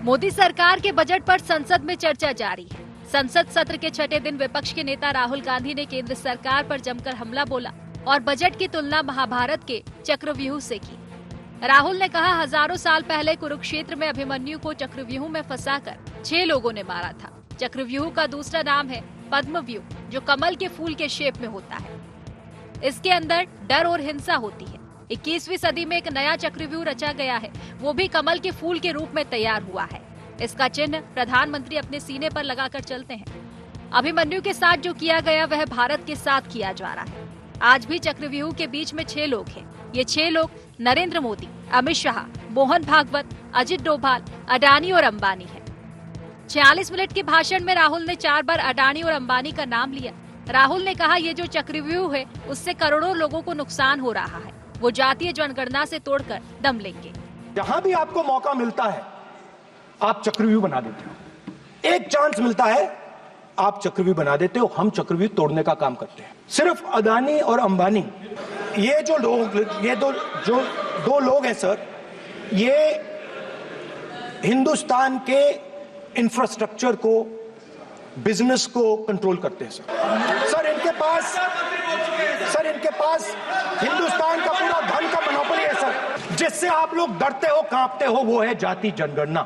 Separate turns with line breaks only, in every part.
मोदी सरकार के बजट पर संसद में चर्चा जारी है। संसद सत्र के छठे दिन विपक्ष के नेता राहुल गांधी ने केंद्र सरकार पर जमकर हमला बोला और बजट की तुलना महाभारत के चक्रव्यूह से की। राहुल ने कहा, हजारों साल पहले कुरुक्षेत्र में अभिमन्यु को चक्रव्यूह में फंसाकर 6 लोगों ने मारा था। चक्रव्यूह का दूसरा नाम है पद्मव्यूह, जो कमल के फूल के शेप में होता है। इसके अंदर डर और हिंसा होती है। 21वीं सदी में एक नया चक्रव्यूह रचा गया है, वो भी कमल के फूल के रूप में तैयार हुआ है। इसका चिन्ह प्रधानमंत्री अपने सीने पर लगाकर चलते हैं। अभिमन्यु के साथ जो किया गया वह भारत के साथ किया जा रहा है। आज भी चक्रव्यूह के बीच में 6 लोग हैं। ये 6 लोग नरेंद्र मोदी, अमित शाह, मोहन भागवत, अजित डोभाल, अडानी और अंबानी है। 46 मिनट के भाषण में राहुल ने 4 बार अडानी और अंबानी का नाम लिया। राहुल ने कहा, ये जो चक्रव्यूह है उससे करोड़ों लोगों को नुकसान हो रहा है। वो जातीय जनगणना से तोड़कर दम लेंगे।
जहां भी आपको मौका मिलता है आप चक्रव्यूह बना देते हो। एक चांस मिलता है आप चक्रव्यूह बना देते हो। हम चक्रव्यूह तोड़ने का काम करते हैं। सिर्फ अडानी और अंबानी, ये जो लोग, ये दो लोग हैं सर, ये हिंदुस्तान के इंफ्रास्ट्रक्चर को, बिजनेस को कंट्रोल करते हैं सर इनके पास हिंदुस्तान का पूरा धन का मोनोपोली है सर। जिससे आप लोग डरते हो, कांपते हो, वो है जाति जनगणना।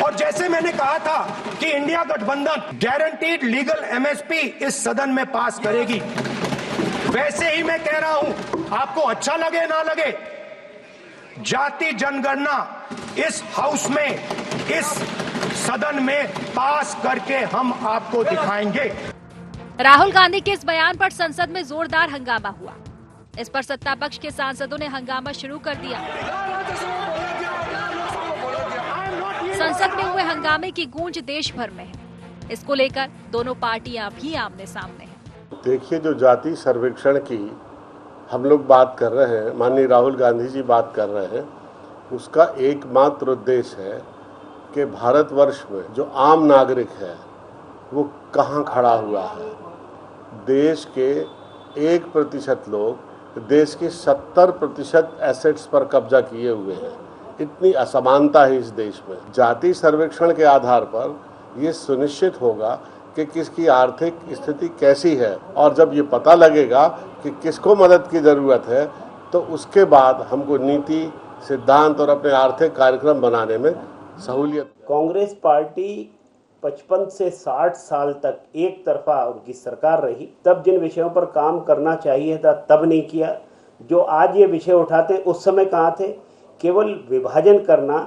और जैसे मैंने कहा था कि इंडिया गठबंधन गारंटीड लीगल एमएसपी इस सदन में पास करेगी, वैसे ही मैं कह रहा हूं, आपको अच्छा लगे ना लगे, जाति जनगणना इस हाउस में, इस सदन में पास करके हम आपको दिखाएंगे।
राहुल गांधी के इस बयान पर संसद में जोरदार हंगामा हुआ। इस पर सत्ता पक्ष के सांसदों ने हंगामा शुरू कर दिया। संसद में हुए हंगामे की गूंज देश भर में है। इसको लेकर दोनों पार्टियां भी आमने सामने हैं।
देखिए, जो जाति सर्वेक्षण की हम लोग बात कर रहे हैं, माननीय राहुल गांधी जी बात कर रहे हैं, उसका एकमात्र उद्देश्य है कि भारतवर्ष में जो आम नागरिक है वो कहाँ खड़ा हुआ है। देश के 1% लोग देश के 70% एसेट्स पर कब्जा किए हुए हैं। इतनी असमानता है इस देश में। जाति सर्वेक्षण के आधार पर ये सुनिश्चित होगा कि किसकी आर्थिक स्थिति कैसी है, और जब ये पता लगेगा कि किसको मदद की ज़रूरत है तो उसके बाद हमको नीति, सिद्धांत और अपने आर्थिक कार्यक्रम बनाने में सहूलियत।
कांग्रेस पार्टी 55 से 60 साल तक एक तरफा उनकी सरकार रही। तब जिन विषयों पर काम करना चाहिए था तब नहीं किया। जो आज ये विषय उठाते उस समय कहाँ थे? केवल विभाजन करना,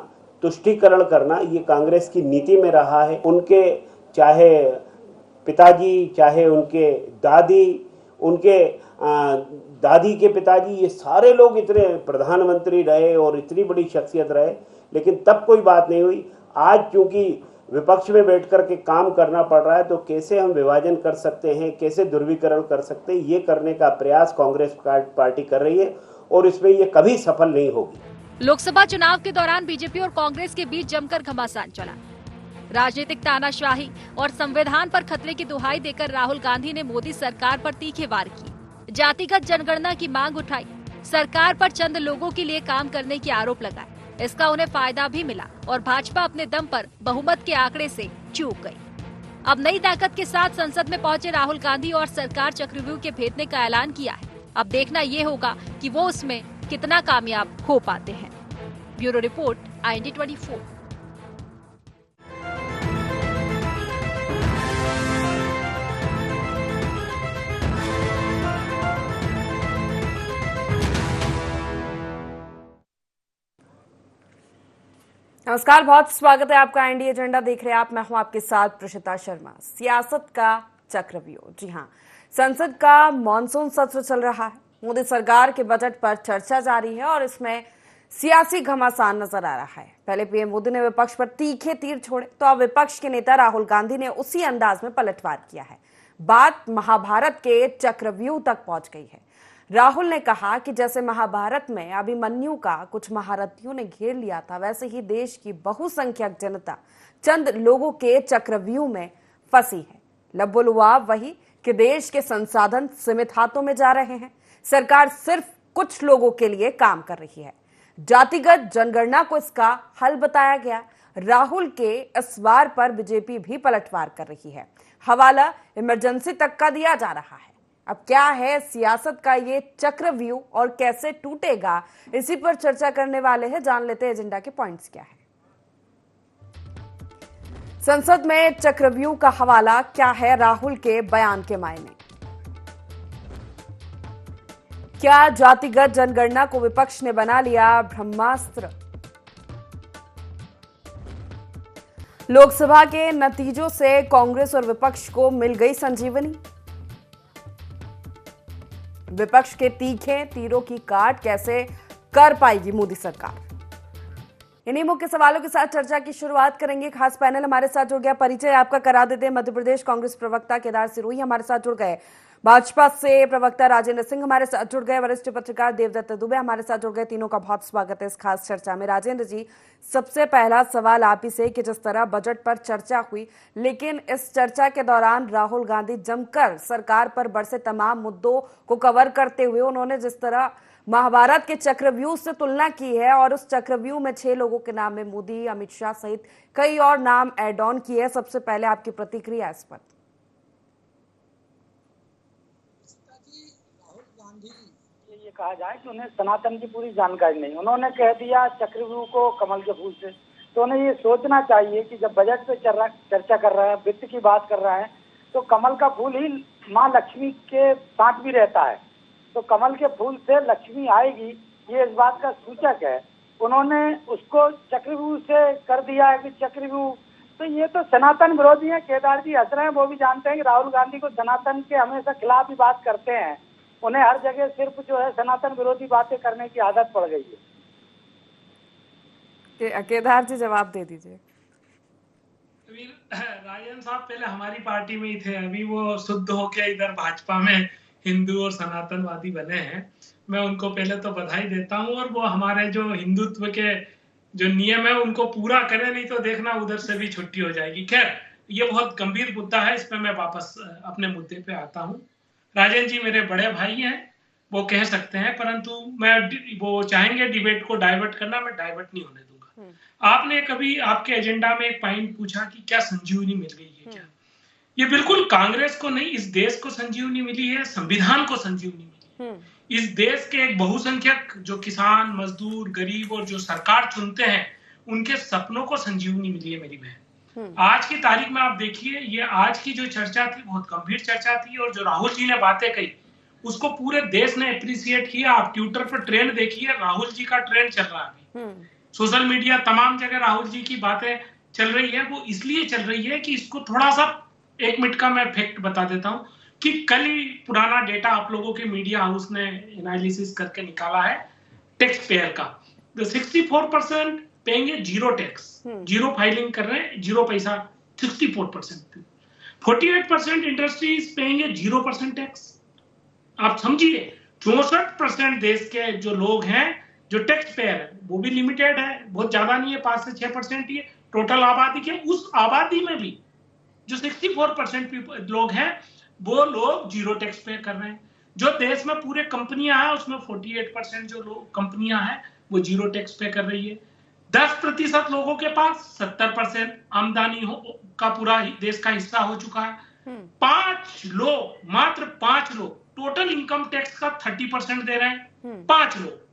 तुष्टीकरण करना, ये कांग्रेस की नीति में रहा है। उनके चाहे पिताजी, चाहे उनके दादी, उनके दादी के पिताजी, ये सारे लोग इतने प्रधानमंत्री रहे और इतनी बड़ी शख्सियत रहे, लेकिन तब कोई बात नहीं हुई। आज क्योंकि विपक्ष में बैठ कर के काम करना पड़ रहा है, तो कैसे हम विभाजन कर सकते हैं, कैसे ध्रुवीकरण कर सकते हैं, ये करने का प्रयास कांग्रेस पार्टी कर रही है और इसमें ये कभी सफल नहीं होगी।
लोकसभा चुनाव के दौरान बीजेपी और कांग्रेस के बीच जमकर घमासान चला। राजनीतिक तानाशाही और संविधान पर खतरे की दुहाई देकर राहुल गांधी ने मोदी सरकार पर तीखे वार किए। जातिगत जनगणना की मांग उठाई, सरकार पर चंद लोगों के लिए काम करने के आरोप लगाए। इसका उन्हें फायदा भी मिला और भाजपा अपने दम पर बहुमत के आंकड़े से चूक गई। अब नई ताकत के साथ संसद में पहुंचे राहुल गांधी और सरकार चक्रव्यूह के भेदने का ऐलान किया है। अब देखना ये होगा कि वो उसमें कितना कामयाब हो पाते हैं। Bureau report, IND 24।
नमस्कार, बहुत स्वागत है आपका। IND एजेंडा देख रहे हैं आप। मैं हूं आपके साथ प्रशिता शर्मा। सियासत का चक्रव्यूह, जी हां, संसद का मॉनसून सत्र चल रहा है। मोदी सरकार के बजट पर चर्चा जारी है और इसमें सियासी घमासान नजर आ रहा है। पहले पीएम मोदी ने विपक्ष पर तीखे तीर छोड़े, तो अब विपक्ष के नेता राहुल गांधी ने उसी अंदाज में पलटवार किया है। बात महाभारत के चक्रव्यूह तक पहुंच गई है। राहुल ने कहा कि जैसे महाभारत में अभिमन्यु का कुछ महारथियों ने घेर लिया था, वैसे ही देश की बहुसंख्यक जनता चंद लोगों के चक्रव्यूह में फंसी है। लबोलुआ वही कि देश के संसाधन सीमित हाथों में जा रहे हैं। सरकार सिर्फ कुछ लोगों के लिए काम कर रही है। जातिगत जनगणना को इसका हल बताया गया। राहुल के इस वार पर बीजेपी भी पलटवार कर रही है। हवाला इमरजेंसी तक का दिया जा रहा है। अब क्या है सियासत का ये चक्रव्यूह और कैसे टूटेगा, इसी पर चर्चा करने वाले हैं। जान लेते हैं एजेंडा के पॉइंट्स क्या है। संसद में चक्रव्यूह का हवाला, क्या है राहुल के बयान के मायने, क्या जातिगत जनगणना को विपक्ष ने बना लिया ब्रह्मास्त्र, लोकसभा के नतीजों से कांग्रेस और विपक्ष को मिल गई संजीवनी, विपक्ष के तीखे तीरों की काट कैसे कर पाएगी मोदी सरकार। इन्हीं मुख्य सवालों के साथ चर्चा की शुरुआत करेंगे। खास पैनल हमारे साथ जुड़ गया, परिचय आपका करा देते हैं। मध्य प्रदेश कांग्रेस प्रवक्ता केदार सिरोही हमारे साथ जुड़ गए, भाजपा से प्रवक्ता राजेंद्र सिंह हमारे साथ जुड़ गए, वरिष्ठ पत्रकार देवदत्त दुबे हमारे साथ जुड़ गए। तीनों का बहुत स्वागत है इस खास चर्चा में। राजेंद्र जी, सबसे पहला सवाल आप ही से कि जिस तरह बजट पर चर्चा हुई, लेकिन इस चर्चा के दौरान राहुल गांधी जमकर सरकार पर बरसे तमाम मुद्दों को कवर करते हुए उन्होंने जिस तरह महाभारत के चक्रव्यूह से तुलना की है और उस चक्रव्यूह में 6 लोगों के नाम में मोदी, अमित शाह सहित कई और नाम एड ऑन किए। सबसे पहले आपकी प्रतिक्रिया इस पर।
ये कहा जाए कि उन्हें सनातन की पूरी जानकारी नहीं, उन्होंने कह दिया चक्रव्यूह को कमल के फूल से। तो उन्हें ये सोचना चाहिए कि जब बजट पे चर्चा कर रहा है, वित्त की बात कर रहा है, तो कमल का फूल ही माँ लक्ष्मी के साथ भी रहता है, तो कमल के फूल से लक्ष्मी आएगी, ये इस बात का सूचक है। उन्होंने उसको चक्रव्यूह से कर दिया है कि चक्रव्यूह, तो ये तो सनातन विरोधी है। केदार जी हंस रहे हैं, वो भी जानते हैं कि राहुल गांधी को सनातन के हमेशा खिलाफ ही बात करते हैं, उन्हें हर जगह सिर्फ जो है सनातन विरोधी बातें करने की आदत पड़ गई है।
केदार जी जवाब दे दीजिए।
राजन साहब पहले हमारी पार्टी में ही थे, अभी वो शुद्ध होके इधर भाजपा में हिंदू और सनातनवादी बने हैं। मैं उनको पहले तो बधाई देता हूं, और वो हमारे जो हिंदुत्व के जो नियम है उनको पूरा करें, नहीं तो देखना उधर से भी छुट्टी हो जाएगी। खैर, ये बहुत गंभीर मुद्दा है, इस पे मैं वापस अपने मुद्दे पे आता हूं। राजन जी मेरे बड़े भाई हैं, वो कह सकते हैं, परंतु मैं वो चाहेंगे डिबेट को डाइवर्ट करना, मैं डाइवर्ट नहीं होने दूंगा। आपने कभी आपके एजेंडा में एक पॉइंट पूछा कि क्या संजीवनी मिल गई है क्या? ये बिल्कुल कांग्रेस को नहीं, इस देश को संजीवनी मिली है, संविधान को संजीवनी मिली है। इस देश के एक बहुसंख्यक जो किसान, मजदूर, गरीब और जो सरकार चुनते हैं, उनके सपनों को संजीवनी मिली है मेरी बहन। आज की तारीख में आप देखिए, ये आज की जो चर्चा थी बहुत गंभीर चर्चा थी, और जो राहुल जी ने बातें कही उसको पूरे देश ने अप्रिशिएट किया। आप ट्विटर पर ट्रेंड देखिए, राहुल जी का ट्रेंड चल रहा है अभी, सोशल मीडिया तमाम जगह राहुल जी की बातें चल रही है। वो इसलिए चल रही है कि इसको थोड़ा सा 1 मिनट का मैं फैक्ट बता देता हूं कि कल ही पुराना डेटा आप लोगों के मीडिया हाउस ने एनालिसिस करके निकाला है टैक्स पेयर का। 64% पेंगे जीरो टैक्स, जीरो फाइलिंग कर रहे हैं, जीरो पैसा 64%। 48% इंडस्ट्रीज पेंगे 0% टैक्स। आप समझिए 64% देश के जो लोग हैं जो टैक्स पेयर है, वो भी लिमिटेड है, बहुत ज्यादा नहीं है, 5 से 6% ही है टोटल आबादी के। उस आबादी में भी जो 64% लोग हैं वो लोग जीरो टैक्स पे कर रहे हैं। जो देश में पूरे कंपनियां हैं उसमें 48% जो लोग कंपनियां हैं वो जीरो टैक्स पे कर रही है। 10% लोगों के पास 70% आमदनी का पूरा देश का हिस्सा हो चुका है। 5 लोग, मात्र 5 लोग टोटल इनकम टैक्स का 30% दे रहे हैं, 5 लोग।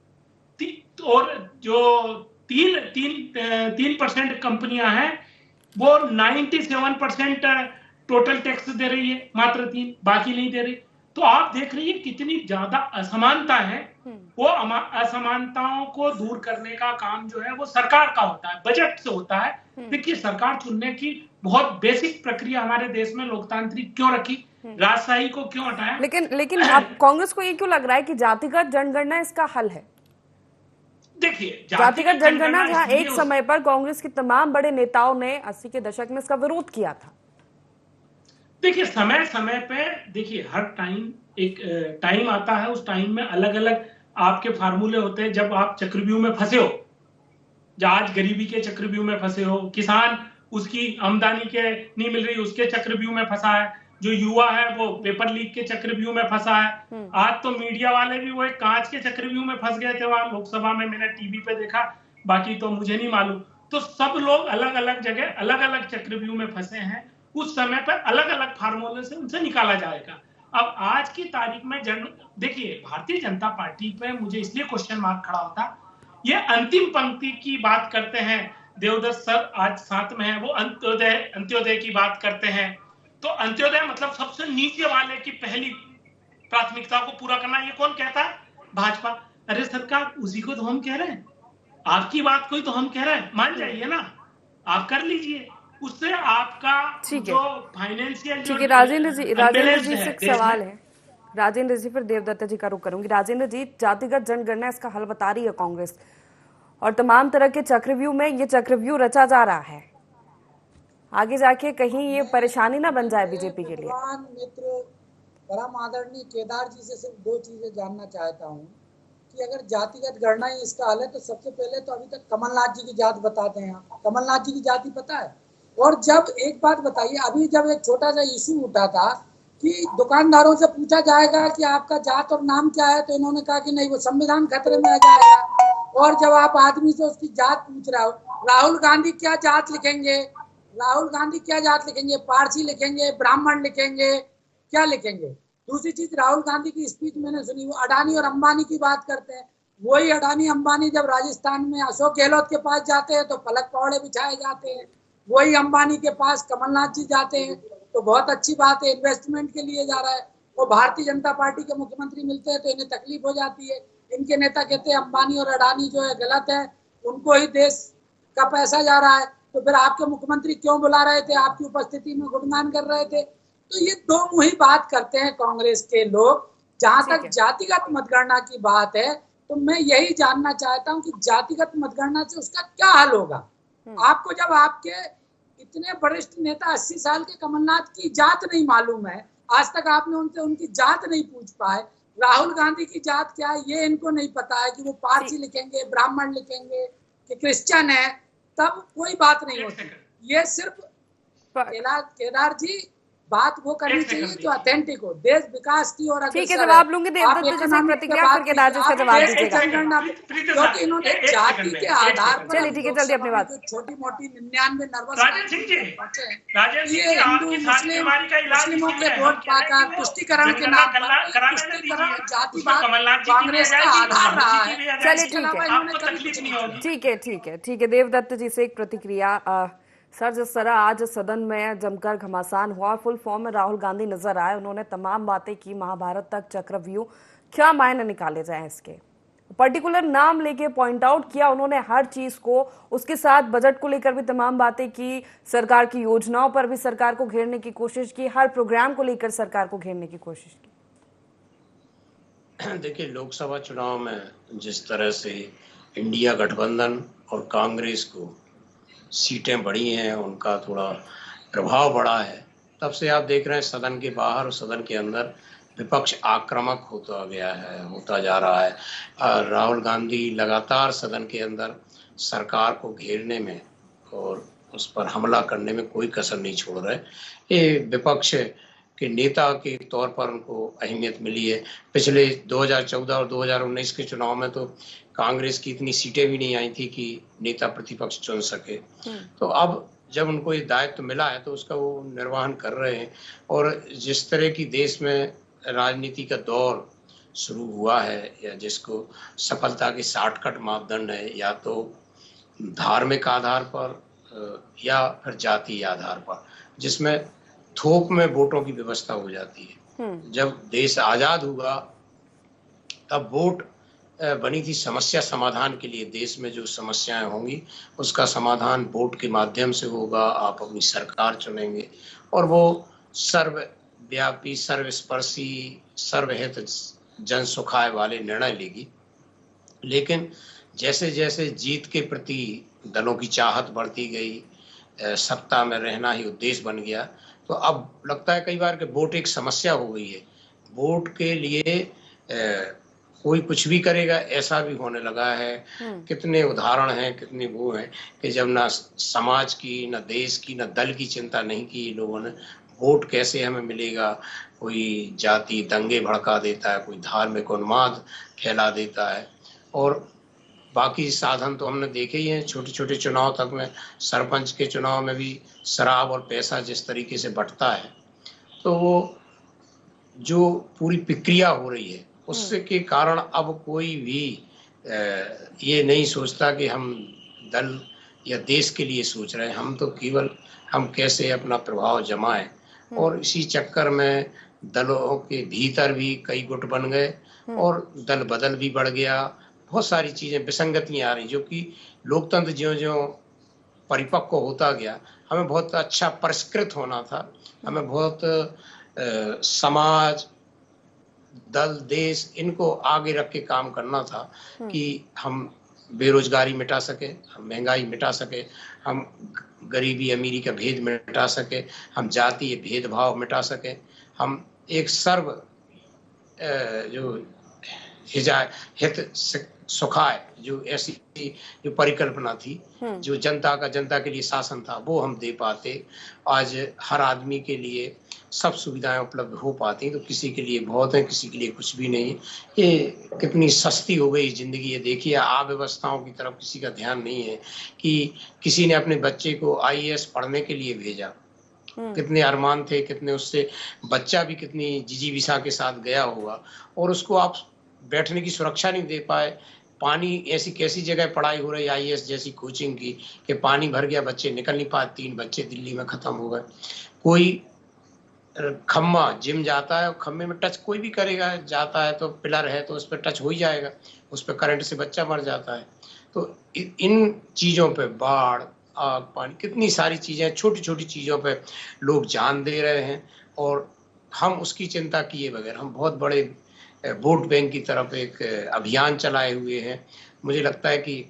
और जो 3% कंपनियां हैं वो 97% टोटल टैक्स दे रही है, मात्र 3, बाकी नहीं दे रही। तो आप देख रही है कितनी ज्यादा असमानता है। वो असमानताओं को दूर करने का काम जो है वो सरकार का होता है, बजट से होता है। देखिए, सरकार चुनने की बहुत बेसिक प्रक्रिया हमारे देश में लोकतांत्रिक क्यों रखी, राजशाही को क्यों हटाया?
लेकिन अब कांग्रेस को ये क्यों लग रहा है कि जातिगत जनगणना इसका हल है?
देखिए,
जातिगत जनगणना जहां एक समय पर कांग्रेस के तमाम बड़े नेताओं ने 80 के दशक में इसका विरोध किया था।
देखिए, समय समय पे देखिए हर टाइम एक टाइम आता है, उस टाइम में अलग अलग आपके फार्मूले होते हैं। जब आप चक्रव्यूह में फंसे हो, आज गरीबी के चक्रव्यूह में फंसे हो, किसान उसकी आमदनी के नहीं मिल रही उसके चक्रव्यूह में फंसा है, जो युवा है वो पेपर लीक के चक्रव्यूह में फंसा है। आज तो मीडिया वाले भी वो एक कांच के चक्रव्यूह में फंस गए थे वहां लोकसभा में, मैंने टीवी पे देखा, बाकी तो मुझे नहीं मालूम। तो सब लोग अलग अलग जगह अलग अलग चक्रव्यूह में फंसे हैं। उस समय पर अलग अलग फार्मूले से उनसे निकाला जाएगा। अब आज की तारीख में देखिए, भारतीय जनता पार्टी पे मुझे इसलिए क्वेश्चन मार्क खड़ा होता, ये अंतिम पंक्ति की बात करते हैं, देवदत्त सर आज साथ में है, वो अंत्योदय की बात करते हैं। तो अंत्योदय मतलब सबसे नीचे वाले की पहली प्राथमिकता को पूरा करना, ये कौन कहता है? भाजपा। अरे सरकार, उसी को तो हम कह रहे हैं, आपकी बात कोई तो हम कह रहे हैं, मान जाइए ना, आप कर लीजिए, उससे आपका जो फाइनेंशियल
ठीक है। राजेंद्र जी से एक सवाल है। राजेंद्र जी, फिर देवदत्त जी का रुख करूंगी। राजेंद्र जी, जातिगत जनगणना इसका हल बता रही है कांग्रेस, और तमाम तरह के चक्रव्यूह में ये चक्रव्यूह रचा जा रहा है, आगे जाके कहीं ये परेशानी ना बन जाए बीजेपी के लिए।
मित्र परम आदरणीय केदार जी से सिर्फ दो चीजें जानना चाहता हूँ कि अगर जातिगत गणना ही इसका हल है तो सबसे पहले तो अभी तक कमलनाथ जी की जात बताते हैं। कमलनाथ जी की जाति पता है? और जब एक बात बताइए, अभी जब एक छोटा सा इशू उठा था कि दुकानदारों से पूछा जाएगा कि आपका जात और नाम क्या है, तो इन्होंने कहा कि नहीं, वो संविधान खतरे में आ जाएगा। और जब आप आदमी से उसकी जात पूछ रहे हो, राहुल गांधी क्या जात लिखेंगे? राहुल गांधी क्या जात लिखेंगे? पारसी लिखेंगे, ब्राह्मण लिखेंगे, क्या लिखेंगे? दूसरी चीज, राहुल गांधी की स्पीच मैंने सुनी, वो अडानी और अंबानी की बात करते हैं। वही अडानी अंबानी जब राजस्थान में अशोक गहलोत के पास जाते हैं तो पलक पौड़े बिछाए जाते हैं। वही अंबानी के पास कमलनाथ जी जाते हैं तो बहुत अच्छी बात है, इन्वेस्टमेंट के लिए जा रहा है। वो भारतीय जनता पार्टी के मुख्यमंत्री मिलते हैं तो इन्हें तकलीफ हो जाती है। इनके नेता कहते हैं अंबानी और अडानी जो है गलत है, उनको ही देश का पैसा जा रहा है, तो फिर आपके मुख्यमंत्री क्यों बुला रहे थे, आपकी उपस्थिति में गुणगान कर रहे थे? तो ये दो मुही बात करते हैं कांग्रेस के लोग। जहां तक जातिगत मतगणना की बात है, तो मैं यही जानना चाहता हूं कि जातिगत मतगणना से उसका क्या हल होगा? आपको जब आपके इतने वरिष्ठ नेता 80 साल के कमलनाथ की जात नहीं मालूम है, आज तक आपने उनसे उनकी जात नहीं पूछ पाए, राहुल गांधी की जात क्या है ये इनको नहीं पता है कि वो पारसी लिखेंगे, ब्राह्मण लिखेंगे कि क्रिश्चियन है, तब कोई बात नहीं होती। ये सिर्फ केदार जी बात वो करनी चाहिए जो ऑथेंटिक हो, देश विकास की ओर।
ठीक है, जवाब लूंगी देवदत्त जी से प्रतिक्रिया, फिर केदार जी का जवाब दीजिएगा,
क्योंकि इन्होंने जाति के आधार पर,
चलिए ठीक है, जल्दी अपनी बात।
छोटी मोटी 99 नर्वस
ये
हिंदू मुस्लिमों के वोट पाकर पुष्टिकरण के नाम पर जातिवाद कांग्रेस का आधार रहा है।
चलिए ठीक है। देवदत्त जी से एक प्रतिक्रिया। सर, जिस तरह आज सदन में जमकर घमासान हुआ और फुल फॉर्म में राहुल गांधी नजर आए, उन्होंने तमाम बातें की, महाभारत तक चक्रव्यूह, क्या मायने निकाले जाएं इसके, पर्टिकुलर नाम लेके पॉइंट आउट किया उन्होंने हर चीज को। उसके साथ बजट को लेकर भी तमाम बातें की, सरकार की योजनाओं पर भी सरकार को घेरने की कोशिश की, हर प्रोग्राम को लेकर सरकार को घेरने की कोशिश की।
देखिए, लोकसभा चुनाव में जिस तरह से इंडिया गठबंधन और कांग्रेस को सीटें बढ़ी हैं, उनका थोड़ा प्रभाव बढ़ा है, तब से आप देख रहे हैं सदन के बाहर और सदन के अंदर विपक्ष आक्रामक होता जा रहा है। राहुल गांधी लगातार सदन के अंदर सरकार को घेरने में और उस पर हमला करने में कोई कसर नहीं छोड़ रहे। ये विपक्ष के नेता के तौर पर उनको अहमियत मिली है। पिछले 2014 और 2019 के चुनाव में तो कांग्रेस की इतनी सीटें भी नहीं आई थी कि नेता प्रतिपक्ष चुन सके। तो अब जब उनको ये दायित्व मिला है तो उसका वो निर्वहन कर रहे हैं। और जिस तरह की देश में राजनीति का दौर शुरू हुआ है, या जिसको सफलता के शॉर्टकट मापदंड है, या तो धार्मिक आधार पर या फिर जातीय आधार पर, जिसमें थोक में वोटों की व्यवस्था हो जाती है। जब देश आजाद हुआ तब वोट बनी थी समस्या समाधान के लिए। देश में जो समस्याएं होंगी उसका समाधान वोट के माध्यम से होगा। आप अपनी सरकार चुनेंगे और वो सर्वव्यापी, सर्वस्पर्शी, सर्वहित जन सुखाय वाले निर्णय लेगी। लेकिन जैसे जैसे जीत के प्रति दलों की चाहत बढ़ती गई, सत्ता में रहना ही उद्देश्य बन गया, तो अब लगता है कई बार कि वोट एक समस्या हो गई है। वोट के लिए कोई कुछ भी करेगा, ऐसा भी होने लगा है। कितने उदाहरण हैं, कितने वो हैं कि जब ना समाज की, ना देश की, ना दल की चिंता नहीं की लोगों ने, वोट कैसे हमें मिलेगा, कोई जाति दंगे भड़का देता है, कोई धार्मिक उन्माद फैला देता है। और बाकी साधन तो हमने देखे ही हैं, छोटे छोटे चुनाव तक में, सरपंच के चुनाव में भी शराब और पैसा जिस तरीके से बंटता है, तो वो जो पूरी प्रक्रिया हो रही है उससे के कारण अब कोई भी ये नहीं सोचता कि हम दल या देश के लिए सोच रहे हैं। हम तो केवल हम कैसे अपना प्रभाव जमाएं, और इसी चक्कर में दलों के भीतर भी कई गुट बन गए और दल बदल भी बढ़ गया। बहुत सारी चीजें विसंगतियां आ रही, जो कि लोकतंत्र ज्यों ज्यों परिपक्व होता गया, हमें बहुत अच्छा परिष्कृत होना था। हमें बहुत समाज, दल, देश, इनको आगे रख के काम करना था कि हम बेरोजगारी मिटा सके, हम महंगाई मिटा सके, हम गरीबी अमीरी का भेद मिटा सके, हम जातीय भेदभाव मिटा सके, हम एक सर्व जो हित सुखाए, जो ऐसी जो परिकल्पना थी, जो जनता के लिए शासन था, वो हम दे पाते। आज हर आदमी के लिए सब सुविधाएं उपलब्ध हो पाती, तो किसी के लिए बहुत है, किसी के लिए कुछ भी नहीं। ये कितनी सस्ती हो गई जिंदगी। ये देखिए, अव्यवस्थाओं की तरफ किसी का ध्यान नहीं है कि किसी ने अपने बच्चे को IAS पढ़ने के लिए भेजा। कितने अरमान थे, कितने उससे बच्चा भी कितनी जिजीविषा के साथ गया होगा, और उसको आप बैठने की सुरक्षा नहीं दे पाए। पानी, ऐसी कैसी जगह पढ़ाई हो रही IAS जैसी कोचिंग की कि पानी भर गया, बच्चे निकल नहीं पाए। 3 बच्चे दिल्ली में खत्म हो गए। कोई खम्मा जिम जाता है, खम्मे में टच कोई भी करेगा, जाता है तो पिलर है तो उस पर टच हो ही जाएगा, उस पर करंट से बच्चा मर जाता है। तो इन चीज़ों पे, बाढ़, आग, पानी, कितनी सारी चीज़ें, छोटी छोटी चीज़ों पे लोग जान दे रहे हैं, और हम उसकी चिंता किए बगैर हम बहुत बड़े वोट बैंक की तरफ एक अभियान चलाए हुए हैं। मुझे लगता है कि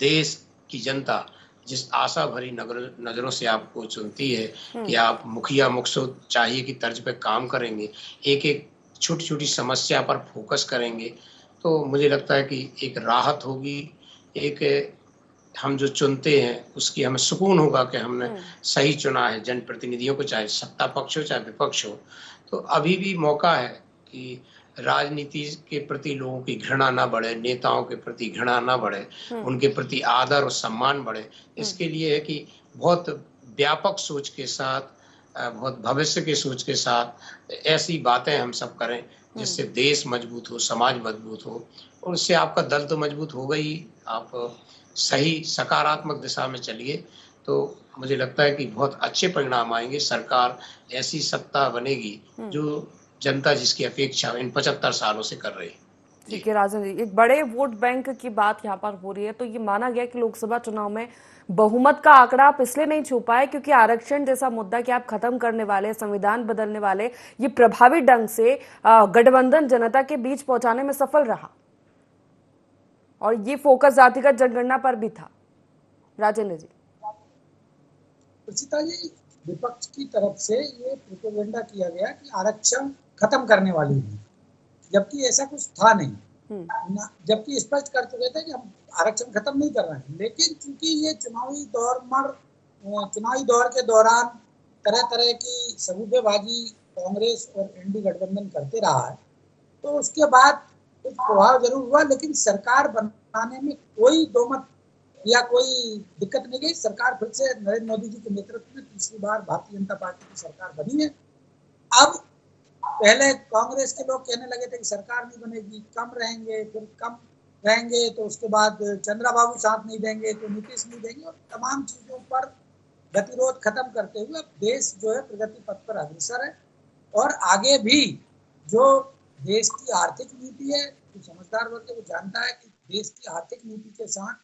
देश की जनता जिस आशा भरी नजरों से आपको चुनती है कि आप मुखिया मुखसोचाही की तर्ज पे काम करेंगे, एक एक छोटी छोटी समस्या पर फोकस करेंगे, तो मुझे लगता है कि एक राहत होगी। एक हम जो चुनते हैं उसकी हमें सुकून होगा कि हमने सही चुना है जनप्रतिनिधियों को, चाहे सत्ता पक्ष हो चाहे विपक्ष हो। तो अभी भी मौका है कि राजनीति के प्रति लोगों की घृणा ना बढ़े, नेताओं के प्रति घृणा ना बढ़े, उनके प्रति आदर और सम्मान बढ़े। इसके लिए है कि बहुत व्यापक सोच के साथ, बहुत भविष्य के सोच के साथ ऐसी बातें हम सब करें जिससे देश मजबूत हो, समाज मजबूत हो, और उससे आपका दल तो मजबूत होगा ही। आप सही सकारात्मक दिशा में चलिए तो मुझे लगता है कि बहुत अच्छे परिणाम आएंगे। सरकार ऐसी सत्ता बनेगी जो जनता जिसकी अपेक्षा इन 75 सालों से कर रही है।
ठीक है राजन जी, एक बड़े वोट बैंक की बात यहाँ पर हो रही है, तो ये माना गया कि लोकसभा चुनाव में बहुमत का आंकड़ा आप इसलिए नहीं छू पाए क्योंकि आरक्षण जैसा मुद्दा कि आप खत्म करने वाले, संविधान बदलने वाले, ये प्रभावी ढंग से गठबंधन जनता के बीच पहुंचाने में सफल रहा, और ये फोकस जातिगत जनगणना पर भी था। राजेंद्र जी।
प्रचिता जी, विपक्ष की तरफ से ये प्रोपेगेंडा किया गया कि आरक्षण खत्म करने वाली है, जबकि ऐसा कुछ था नहीं। जबकि स्पष्ट कर चुके थे कि हम आरक्षण खत्म नहीं कर रहे हैं, लेकिन चूंकि ये चुनावी दौर के दौरान तरह तरह की सबूतेबाजी कांग्रेस और एनडीए गठबंधन करते रहा है, तो उसके बाद कुछ प्रभाव जरूर हुआ, लेकिन सरकार बनाने में कोई दोमत या कोई दिक्कत नहीं गई। सरकार फिर से नरेंद्र मोदी जी के नेतृत्व में तीसरी बार भारतीय जनता पार्टी की सरकार बनी है। अब पहले कांग्रेस के लोग कहने लगे थे कि सरकार नहीं बनेगी, कम रहेंगे, फिर कम रहेंगे, तो उसके बाद चंद्रबाबू साथ नहीं देंगे, तो नीतीश नहीं देंगे, और तमाम चीजों पर गतिरोध खत्म करते हुए अब देश जो है प्रगति पथ पर अग्रसर है। और आगे भी जो देश की आर्थिक नीति है, जो समझदार वर्ग है वो जानता है कि देश की आर्थिक नीति के साथ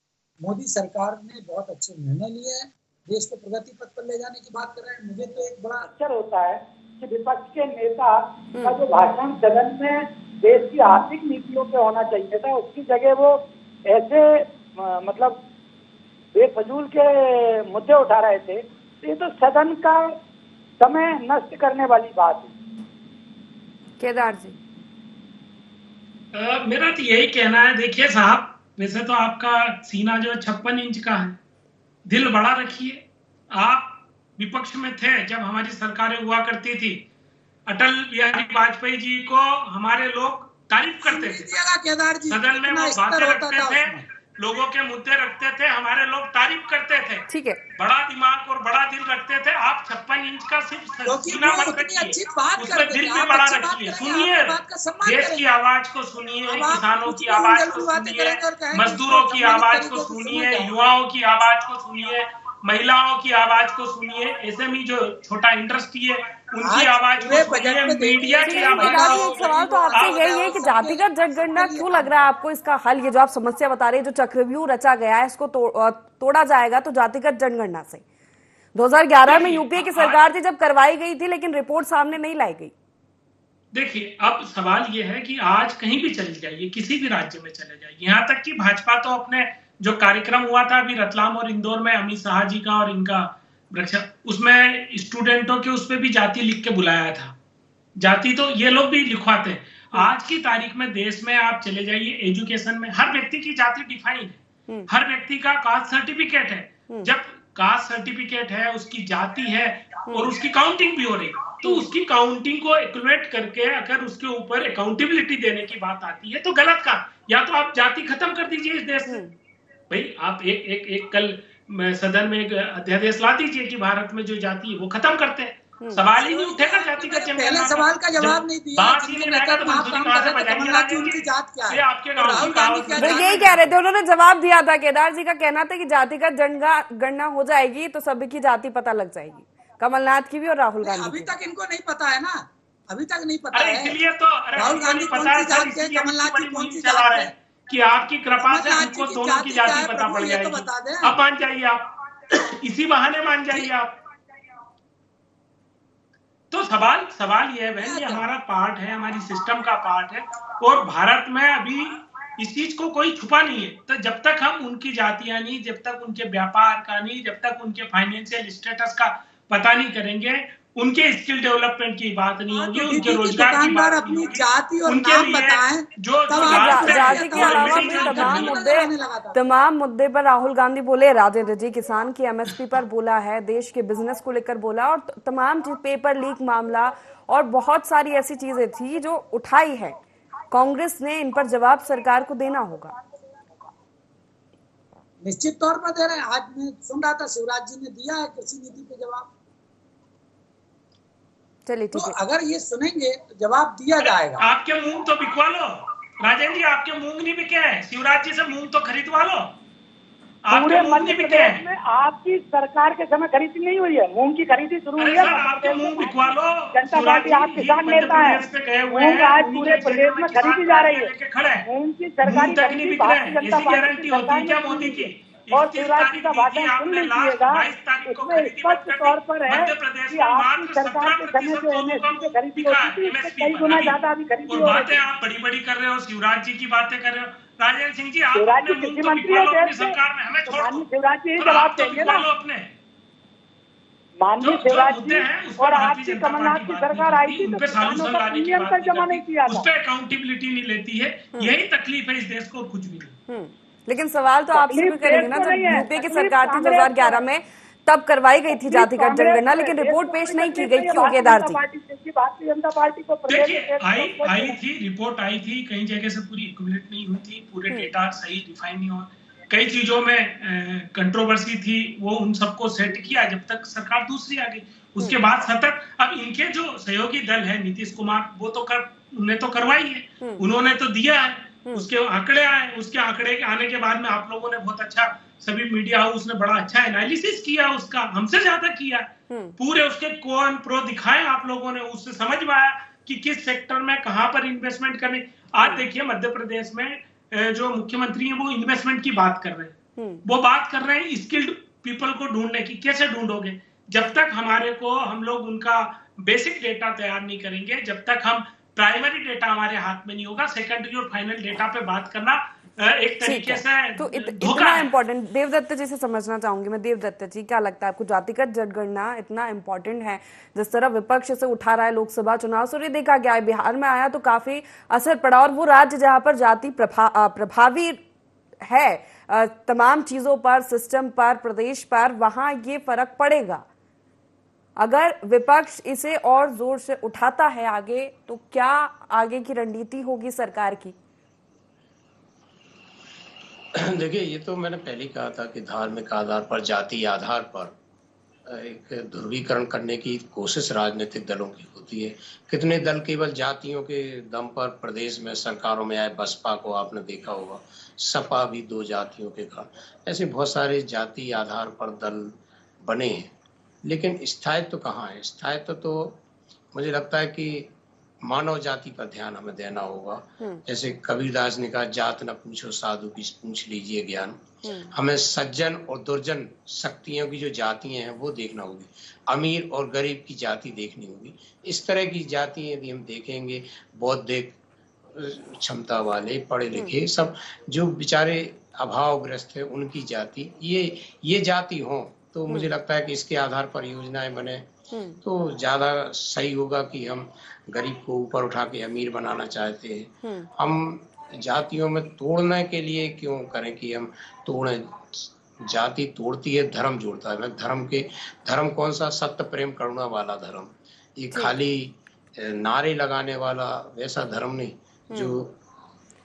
मोदी सरकार ने बहुत अच्छे निर्णय लिए हैं, देश को प्रगति पथ पर ले जाने की बात कर रहे हैं। मुझे तो एक बड़ा
अवसर होता है कि विपक्ष के नेता का जो भाषण सदन में देश की आर्थिक नीतियों पे होना चाहिए था, उसकी जगह वो ऐसे मतलब बेफजूल के मुद्दे उठा रहे थे। तो ये तो सदन का समय नष्ट करने वाली बात है।
केदार जी।
मेरा तो यही कहना है, देखिए साहब, वैसे तो आपका सीना जो 56 इंच का है, दिल बड़ा रखिए। आप विपक्ष में थे जब हमारी सरकारें हुआ करती थी। अटल बिहारी वाजपेयी जी को हमारे लोग तारीफ करते थे।
केदार जी,
सदन में वो बातें रखते थे, लोगों के मुद्दे रखते थे, हमारे लोग तारीफ करते थे।
ठीक है,
बड़ा दिमाग और बड़ा दिल रखते थे। आप 56 इंच का सिर्फ सीना मत रखिए, उसमें दिल भी बड़ा रखिए। सुनिए, देश की आवाज को सुनिए, किसानों की आवाज को सुनिए, मजदूरों की आवाज को सुनिए, युवाओं की आवाज को सुनिए, महिलाओं की आवाज को सुनिए, एसएमई जो छोटा इंडस्ट्री है उनकी आवाज को सुनिए, मीडिया की आवाज।
एक सवाल तो आपसे यही है कि जातिगत जनगणना क्यों लग रहा है आपको इसका हल, ये जो आप समस्या बता रहे हैं, जो चक्रव्यूह रचा गया है इसको तोड़ा जाएगा तो जातिगत जनगणना से? 2011 में यूपीए की सरकार थी जब करवाई गई थी, लेकिन रिपोर्ट सामने नहीं लाई गई।
देखिए, अब सवाल ये है कि आज कहीं भी चले जाइए, किसी भी राज्य में चले जाइए, यहाँ तक कि भाजपा तो अपने जो कार्यक्रम हुआ था अभी रतलाम और इंदौर में अमित शाह जी का और इनका उसमें स्टूडेंटों के उस पर भी जाति लिख के बुलाया था। जाति तो ये लोग भी लिखवाते हैं। आज की तारीख में देश में आप चले जाइए, एजुकेशन में हर व्यक्ति की जाति डिफाइन है, हर व्यक्ति का कास्ट सर्टिफिकेट है। जब कास्ट सर्टिफिकेट है, उसकी जाति है और उसकी काउंटिंग भी हो रही, तो उसकी काउंटिंग को एक्युमुलेट करके अगर उसके ऊपर अकाउंटेबिलिटी देने की बात आती है तो गलत का, या तो आप जाति खत्म कर दीजिए इस देश से। भाई आप एक कल सदन में एक अध्यादेश ला दीजिए कि भारत में जो जाति है वो खत्म करते हैं, सवाल ही नहीं उठेगा जाति का।
पहले सवाल का जवाब नहीं दिया,
यही कह रहे थे, उन्होंने जवाब दिया था। केदार जी का कहना था कि जातिगत जनगणना हो जाएगी तो सभी की जाति पता लग जाएगी, कमलनाथ की भी और राहुल गांधी।
अभी तक इनको नहीं पता है ना, अभी तक नहीं पता है।
इसलिए तो
राहुल गांधी कौन सी जात के, कमलनाथ जी कौन सी जात है,
कि आपकी कृपा से हमको दोनों की जाति पता पड़ जाएगी। अब मान जाइए आप, इसी बहाने मान जाइए आप। तो सवाल ये है बहन, ये हमारा पार्ट है, हमारी सिस्टम का पार्ट है, और भारत में अभी इस चीज को कोई छुपा नहीं है। तो जब तक हम उनकी जातियां नहीं, जब तक उनके व्यापार का नहीं, जब तक उनके फाइनेंशियल स्टेटस का पता नहीं करेंगे, उनके स्किल डेवलपमेंट की बात नहीं होगी, उनके रोजगार की बात नहीं होगी,
जाति और
उनके
नाम बताएं,
जो जाति के अलावा तमाम मुद्दे पर राहुल गांधी बोले। राजेंद्र जी, किसान की एमएसपी पर बोला है, देश के बिजनेस को लेकर बोला, और तमाम पेपर लीक मामला और बहुत सारी ऐसी चीजें थी जो उठाई है। कांग्रेस ने इन पर जवाब सरकार को देना होगा।
निश्चित तौर पर दे रहे हैं। आज मैं सुन रहा था शिवराज जी ने दिया है कृषि नीति पे जवाब।
चलिए ठीक है,
तो अगर ये सुनेंगे तो जवाब दिया जाएगा।
आपके मूंग तो बिकवा लो राजेंद्र जी, आपके मूंग नहीं बिके हैं, शिवराज जी से मूंग तो खरीदवा लो।
पूरे मध्य प्रदेश में आपकी सरकार के समय खरीदी नहीं हुई है, मूंग की खरीदी शुरू हुई है।
आपके मूंग बिकवा लो,
जनता पार्टी आप किसान नेता है, मूंग आज पूरे प्रदेश में खरीदी जा रही है। मूंग की सरकारी खरीदी भारतीय जनता पार्टी की सरकार ने मोदी की, और शिवराज जी का भाषण सुन लीजिएगा, उसमें स्पष्ट तौर पर है कि आपकी सरकार के समय जो एमएसपी से खरीदी होती थी उससे कई गुना ज्यादा अभी खरीदी हो रही है।
आप बड़ी बड़ी कर रहे हो, शिवराज जी की बातें कर रहे हो। राजेंद्र सिंह जी,
शिवराज जी कृषि मंत्री है देश में, शिवराज जी जवाब देंगे ना। माननीय शिवराज जी और आपकी कमलनाथ की सरकार आई थी तो किसानों का प्रीमियम तक जमा नहीं किया था,
उस पर अकाउंटेबिलिटी नहीं लेती है। यही तकलीफ है इस देश को, कुछ भी नहीं।
लेकिन सवाल तो आपसे भी करेंगे ना, जब यूपीए की सरकार थी 2011 में तब करवाई गई थी जातिगत जनगणना, लेकिन रिपोर्ट पेश नहीं की गई। क्यों केदार जी?
भारतीय जनता पार्टी को
आई थी, रिपोर्ट आई थी, कई जगह से पूरी एक्यूमुलेट नहीं हुई थी, पूरे डेटा सही डिफाइन नहीं हुआ, कई चीजों में कंट्रोवर्सी थी, वो उन सबको सेट किया जब तक सरकार दूसरी आ गई। उसके बाद सतत अब इनके जो सहयोगी दल है नीतीश कुमार, वो तो उन्हें तो करवाई है, उन्होंने तो दिया है, उसके आंकड़े आए, उसके आंकड़े के आने के बाद में आप लोगों ने बहुत अच्छा, सभी मीडिया हाउस ने बड़ा अच्छा एनालिसिस किया उसका, हमसे ज्यादा किया, पूरे उसके कौन प्रो दिखाए आप लोगों ने, उससे समझ में आया कि किस सेक्टर में कहां पर इन्वेस्टमेंट करने। आज देखिए मध्य प्रदेश में जो मुख्यमंत्री हैं वो इन्वेस्टमेंट की बात कर रहे हैं, वो बात कर रहे हैं स्किल्ड पीपल को ढूंढने की। कैसे ढूंढोगे? जब तक हम लोग उनका बेसिक डेटा तैयार नहीं करेंगे, जब तक हम प्राइमरी डेटा हमारे हाथ में नहीं होगा, सेकेंडरी और फाइनल डेटा पे बात करना एक तरीके से
तो इतना इम्पोर्टेंट। देवदत्त जी से समझना चाहूंगी मैं, देवदत्त जी क्या लगता है आपको जातिगत जनगणना इतना इम्पोर्टेंट है जिस तरह विपक्ष से उठा रहा है लोकसभा चुनाव से? देखा गया है बिहार में आया तो काफी असर पड़ा, और वो राज्य जहां पर जाति प्रभावी है तमाम चीजों पर, सिस्टम पर, प्रदेश पर, वहां ये फर्क पड़ेगा। अगर विपक्ष इसे और जोर से उठाता है आगे, तो क्या आगे की रणनीति होगी सरकार की?
देखिए, ये तो मैंने पहले ही कहा था कि धार्मिक आधार पर, जाति आधार पर एक ध्रुवीकरण करने की कोशिश राजनीतिक दलों की होती है। कितने दल केवल जातियों के दम पर प्रदेश में सरकारों में आए। बसपा को आपने देखा होगा, सपा भी 2 जातियों के कारण। ऐसे बहुत सारे जाति आधार पर दल बने हैं, लेकिन स्थायित्व कहाँ है? स्थायित्व तो मुझे लगता है कि मानव जाति पर ध्यान हमें देना होगा। जैसे कबीरदास ने कहा, जात न पूछो साधु की, पूछ लीजिए ज्ञान। हमें सज्जन और दुर्जन शक्तियों की जो जातियां हैं वो देखना होगी, अमीर और गरीब की जाति देखनी होगी। इस तरह की जाति यदि हम देखेंगे, बौद्धिक क्षमता वाले, पढ़े लिखे, सब जो बेचारे अभावग्रस्त है, उनकी जाति, ये जाति हो तो मुझे लगता है कि इसके आधार पर योजनाएं बने तो ज्यादा सही होगा। कि हम गरीब को ऊपर उठा के अमीर बनाना चाहते हैं, हम जातियों में तोड़ने के लिए क्यों करें कि हम तोड़ें? जाति तोड़ती है, धर्म जोड़ता है। धर्म कौन सा? सत्य, प्रेम, करुणा वाला धर्म। ये खाली नारे लगाने वाला वैसा धर्म नहीं, जो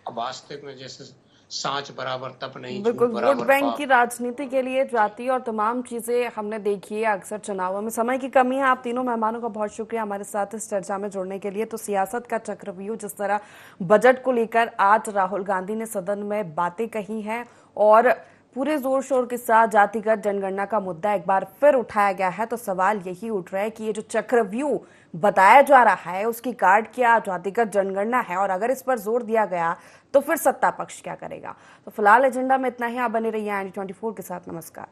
वास्तविक में जैसे सांच बराबर तप नहीं,
बिल्कुल। वोट बैंक की राजनीति के लिए जाति और तमाम चीजें हमने देखी है अक्सर चुनावों में। समय की कमी है। आप तीनों मेहमानों का बहुत शुक्रिया हमारे साथ इस चर्चा में जुड़ने के लिए। तो सियासत का चक्रव्यूह, जिस तरह बजट को लेकर आज राहुल गांधी ने सदन में बातें कही हैं और पूरे जोर शोर के साथ जातिगत जनगणना का मुद्दा एक बार फिर उठाया गया है, तो सवाल यही उठ रहा है कि ये जो चक्रव्यूह बताया जा रहा है उसकी काट क्या जातिगत जनगणना है, और अगर इस पर जोर दिया गया तो फिर सत्ता पक्ष क्या करेगा? तो फिलहाल एजेंडा में इतना ही। आप बने रहिए IND24 के साथ। नमस्कार।